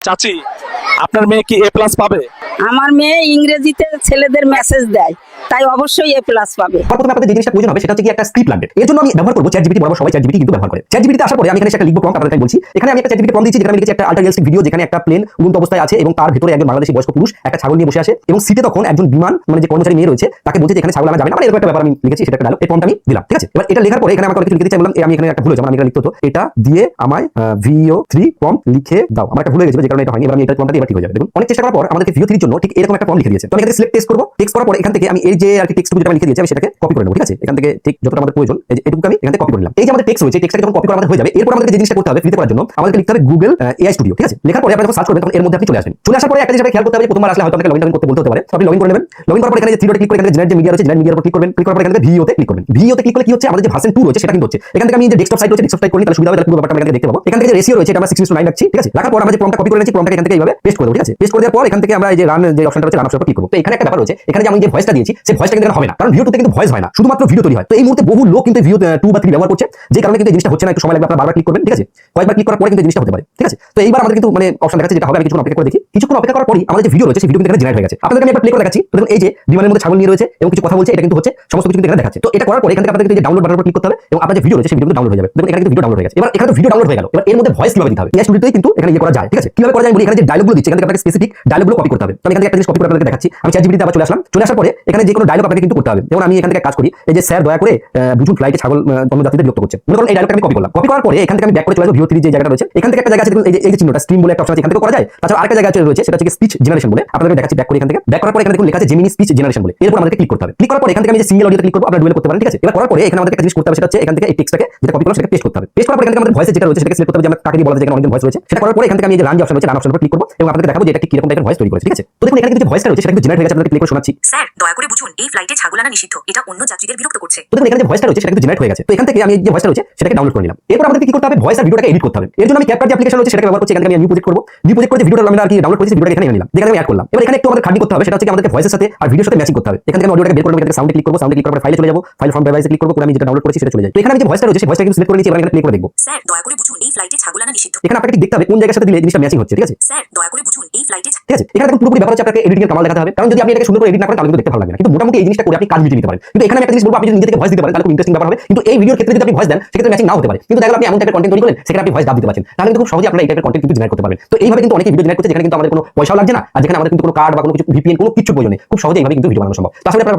চাচি, আপনার মেয়ে কি এ প্লাস পাবে? আমার মেয়ে ইংরেজিতে ছেলেদের মেসেজ দেয়, তাই অবশ্যই এ প্লাস পাবে। প্রথমে আপনাদের যে জিনিসটা প্রয়োজন হবে সেটা হচ্ছে কি একটা স্ক্রিপ্ট লাগবে। এর জন্য আমি ব্যবহার করব চ্যাটজিপিটি। বরাবর সবাই চ্যাটজিপিটি কিন্তু ব্যবহার করে। চ্যাটজিপিটিতে আসার পরে আমি এখানে একটা লিখব প্রম্পট, আপনাদের বলছি। এখানে আমি একটা চ্যাটজিপিটি প্রম্পট দিয়েছি, যেখানে আমি লিখেছি একটা আল্ট্রা রিয়েলিস্টিক ভিডিও, যেখানে একটা প্লেন উড়ন্ত অবস্থায় আছে এবং তার ভিতরে একজন বাংলাদেশী বয়স্ক পুরুষ একটা ছাগল নিয়ে বসে আছে এবং সিটে তখন একজন বিমান মানে যে কর্মচারী মেয়ে রয়েছে তাকে বলছে যে এখানে ছাগল আনা যাবে না, মানে এরকম একটা ব্যাপার আমি লিখেছি, সেটা একটা ডায়লগ। এই প্রম্পট আমি দিলাম, ঠিক আছে। এবার এটা লেখার পরে এখানে আমাকে কিছু লিখতে চাই, বললাম আমি এখানে একটা ভুল হয়েছে, আমি এখানে লিখতে হতো এটা দিয়ে আমায় VO3 প্রম্পট লিখে দাও। আমার একটা ভুল হয়ে গেছে, যে কারণে এটা হয়নি। এবার আমি এটা প্রম্পটটা এবার ঠিক হয়ে যাবে। দেখুন অনেক চেষ্টা করার পর আমাদেরকে VO3 এর জন্য ঠিক এরকম একটা প্রম্পট লিখে দিয়েছে। তো আমি এখানে সিলেক্ট টেক্সট করব। টেক্সট করার পর এখান থেকে আমি এই যে আর কি টেক্সটটুকু যেটা আমি লিখে দিয়েছি আমি সেটাকে কপি করে নেব, ঠিক আছে। এখান থেকে ঠিক যতটা আমাদের প্রয়োজন এই যে এটুকু আমি এখান থেকে কপি করে নিলাম। এই যে আমাদের টেক্সট রয়েছে, টেক্সটটাকে যখন কপি করা আমাদের হয়ে যাবে, এরপর আমাদের যে জিনিসটা করতে হবে ফ্রিতে করার জন্য আমাদেরকে লিখতে হবে গুগল AI স্টুডিও, ঠিক আছে। লেখার পরে আপনি যখন সার্চ করবেন তখন এর মধ্যে আপনি চলে আসবেন। চলে আসার পরে একটা জিনিস খেয়াল করতে হবে যে প্রথমবার আসলে হয়তো আপনাকে লগইন করতে বলতে হতে পারে। তো আপনি লগইন করে নেবেন। লগইন করার পর এখানে যে থ্রি ডটে ক্লিক করে এখানে জেনারেট যে মিডিয়া রয়েছে, জেনারেট মিডিয়ার উপর ক্লিক করবেন। ক্লিক করার পর এখানে VO তে ক্লিক করবেন। VO তে ক্লিক করলে কি হচ্ছে, আমাদের যে ভার্সন 2 রয়েছে সেটা কিন্তু হচ্ছে। এখান থেকে আমি যে ডেস্কটপ সাইট রয়েছে, ডেস্কটপ সাইট করলে তাহলে সুবিধা হবে, তাহলে পুরো ব্যাপারটা আমরা এখানে দেখতে পাবো। এখান থেকে যে রেশিও রয়েছে এটা আমরা 6:9 রাখছি, ঠিক আছে। রাখার পর আমরা যে প্রম্পটটা কপি করে নিয়েছি, প্রম্পটটা এখান থেকে এইভাবে পেস্ট করে দেব, ঠিক আছে। পেস্ট করে দেওয়ার পর এখান থেকে আমরা এই যে রান যে অপশনটা রয়েছে, রান অপশনের উপর ক্লিক করব। তো এখানে একটা ব্যাপার রয়েছে, এখানে যে আমি যে ভয়েসটা দিয়েছি সেই ভয়েসটা কিন্তু হবে না, কারণ VO2 তে কিন্তু ভয়েস হয় না, শুধুমাত্র ভিডিও তৈরি হয়। তো এই মুহূর্তে বহু লোক কিন্তু VO2 বা 3 ব্যবহার করছে, যে কারণে কিন্তু এই জিনিসটা হচ্ছে না। একটু সময় লাগবে, আপনারা বারবার ক্লিক করবেন, ঠিক আছে। কয়েকবার ক্লিক করার পরে কিন্তু এই জিনিসটা হতে পারে, ঠিক আছে। তো এইবার আমাদের কিন্তু মানে অপশন দেখাচ্ছে যেটা হবে, আমি কিছুক্ষণ অপেক্ষা করে দেখি। কিছুক্ষণ অপেক্ষা করার পরই আমাদের যে ভিডিও রয়েছে সেই ভিডিও কিন্তু এখানে জেনারেট হয়ে গেছে। আপনাদের আমি একবার প্লে করে দেখাচ্ছি। তো দেখুন এই যে বিমানের মধ্যে ছাগল নিয়ে রয়েছে এবং কিছু কথা বলছে, এটা কিন্তু হচ্ছে, সমস্ত কিছু কিন্তু এখানে দেখাচ্ছে। তো এটা করার পরে এখান থেকে আপনাদের কিন্তু এই যে ডাউনলোড বাটনের উপর ক্লিক করতে হবে এবং আপনার যে ভিডিও রয়েছে সেই ভিডিও কিন্তু ডাউনলোড হয়ে যাবে। দেখুন এখানে কিন্তু ভিডিও ডাউনলোড হয়ে গেছে। এবার এখানে তো ভিডিও ডাউনলোড হয়ে গেল, এবার এর মধ্যে ভয়েস কিভাবে দিতে হবে, এই স্টুডিওতেই কিন্তু এখানে করা যায়, ঠিক আছে। কিভাবে করা যায় বলি, এখানে যে ডায়লগগুলো দিচ্ছে এখান থেকে আপনাকে স্পেসিফিক ডায়লগগুলো কপি করতে হবে। তো আমি এখান থেকে একটা জিনিস কপি করে আপনাদের দেখাচ্ছি। আমি চ্যাটজিপিটিতে আবার চলে আসলাম। চলে আসার পরে এখানে যে কোনো ডায়লগ আপনাকে কিন্তু করতে হবে। যেমন আমি এখান থেকে কাজ করি, এই যে স্যার দয়া করে বুঝুন ফ্লাইটে ছাগল জনজাতিদের বিরক্ত করছে, মনে করুন এই ডায়লগটা আমি কপি করলাম। কপি করার পরে এখান থেকে আমি ব্যাক করে চলে আসবো VO3 যে জায়গাটা রয়েছে, এখান থেকে একটা জায়গা আছে দেখুন এই যে চিহ্নটা স্ট্রিম বলে একটা অপশন আছে, এখান থেকে করা যায়। তাছাড়া আরেকটা জায়গা রয়েছে সেটা হচ্ছে স্পিচ জেনারেশন বলে, আপনাদের দেখাচ্ছি। ব্যাক করে এখান থেকে ব্যাক করার পরে এখানে দেখুন লেখা আছে জেমিনি স্পিচ জেনারেশন বলে, এরপর আমাদেরকে ক্লিক করতে হবে। ক্লিক করার পরে এখান থেকে আমি যে সিঙ্গেল অডিওতে ক্লিক করব, আপনারা ডুয়েল করতে পারেন, ঠিক আছে। এবার করার পরে এখানে আমাদের একটা জিনিস করতে হবে, সেটা হচ্ছে এখান থেকে এই টেক্সটটাকে যেটা কপি করলাম সেটাকে পেস্ট করতে হবে। পেস্ট করার পরে এখান থেকে আমাদের ভয়েস যেটা রয়েছে সেটাকে সিলেক্ট করতে হবে, যে আমরা কাকে দিয়ে বলা যায়, যেখানে অনেক ভয়েস রয়েছে। সেটা করার পরে এখান থেকে আমি এই যে রান যে অপশন রয়েছে, রান অপশনের উপর ক্লিক করব এবং আপনাদের দেখাবো যে এটা কি কিরকম টাইপের ভয়েস তৈরি করেছে, ঠিক আছে। তো দেখুন এখানে কিন্তু যে ভয়েসটা রয়েছে সেটা কিন্তু জেনারেট হয়ে গেছে, আপনাদের প্লে করে শোনাচ্ছি। স্যার দয়া করে বুঝুন এই ফ্লাইটে ছাগল আনা নিষিদ্ধ, এটা অন্য যাত্রীদের বিরক্ত করছে। তো দেখুন এখানে যে ভয়েসটা রয়েছে সেটা কিন্তু জেনারেট হয়ে গেছে। তো এখান থেকে আমি যে ভয়েসটা রয়েছে সেটাকে ডাউনলোড করে নিলাম। এরপর আমাদের কি করতে হবে, ভয়েস আর ভিডিওটাকে এডিট করতে হবে। এর জন্য আমি ক্যাপকাট যে অ্যাপ্লিকেশন রয়েছে সেটাকে ব্যবহার করছি। এখান থেকে আমি নিউ প্রজেক্ট করব। নিউ প্রজেক্ট করে যে ভিডিওটা আমরা আর কি ডাউনলোড করেছি ভিডিওটা এখানে এনে নিলাম, যেখানে আমি অ্যাড করলাম। এবার এখানে একটু আমাদের খাটনি করতে হবে, সেটা হচ্ছে আমাদের ভয়েসের সাথে আর ভিডিওর সাথে ম্যাচিং করতে হবে। এখান থেকে আমি অডিওটাকে বের করে নেব, এখান থেকে সাউন্ডে ক্লিক করব, সাউন্ডে ক্লিক করার পরে ফাইলে চলে যাব, ফাইল ফ্রম ডিভাইসে ক্লিক করব, করে আমি যেটা ডাউনলোড করেছি সেটা চলে যায়। তো এখানে আমি যে ভয়েসটা রয়েছে সেই ভয়েসটা কিন্তু সিলেক্ট করে নিয়েছি, এবার এখানে প্লে করে দেখব। স্যার দয়া করে বুঝুন এই ফ্লাইটে ছাগল আনা নিষিদ্ধ। এখানে আপনাকে ঠিক দেখতে হবে কোন জায়গার সাথে দিলে জিনিসটা ম্যাচিং হচ্ছে, ঠিক আছে। স্যার দয়া করে বুঝুন এই ফ্লাইটে ঠিক আছে, এখানে দেখুন পুরোপুরি ব্যাপার হচ্ছে আপনাকে এডিটিং এর কামাল দেখাতে হবে, কারণ যদি আপনি এটাকে সুন্দর করে এডিট না করেন তাহলে কিন্তু দেখতে ভালো লাগবে না। কিন্তু মোটামুটি এই জিনিসটা করে আপনি কাজ মিটিয়ে নিতে পারেন। কিন্তু এখানে আমি একটা জিনিস বলবো, আপনি যদি নিজে থেকে ভয়েস দিতে পারেন তাহলে খুব ইন্টারেস্টিং ব্যাপার হবে। কিন্তু এই ভিডিওর ক্ষেত্রে যদি আপনি ভয়েস দেন সেক্ষেত্রে ম্যাচিং নাও হতে পারে। কিন্তু দেখা গেল আপনি এমন টাইপের কন্টেন্ট তৈরি করলেন সেখানে আপনি ভয়েস দাব দিতে পারছেন, তাহলে কিন্তু খুব সহজে আপনারা এই টাইপের কন্টেন্ট কিন্তু জেনারেট করতে পারবেন। তো এইভাবে কিন্তু অনেকে ভিডিও জেনারেট করছে, যেখানে কিন্তু আমাদের কোনো পয়সাও লাগছে না, আর যেখানে আমাদের কিন্তু কোনো কার্ড বা কোনো কিছু VPN কোনো কিছু প্রয়োজন নেই, খুব সহজে এইভাবে কিন্তু ভিডিও বানানো সম্ভব। তাহলে আপনারা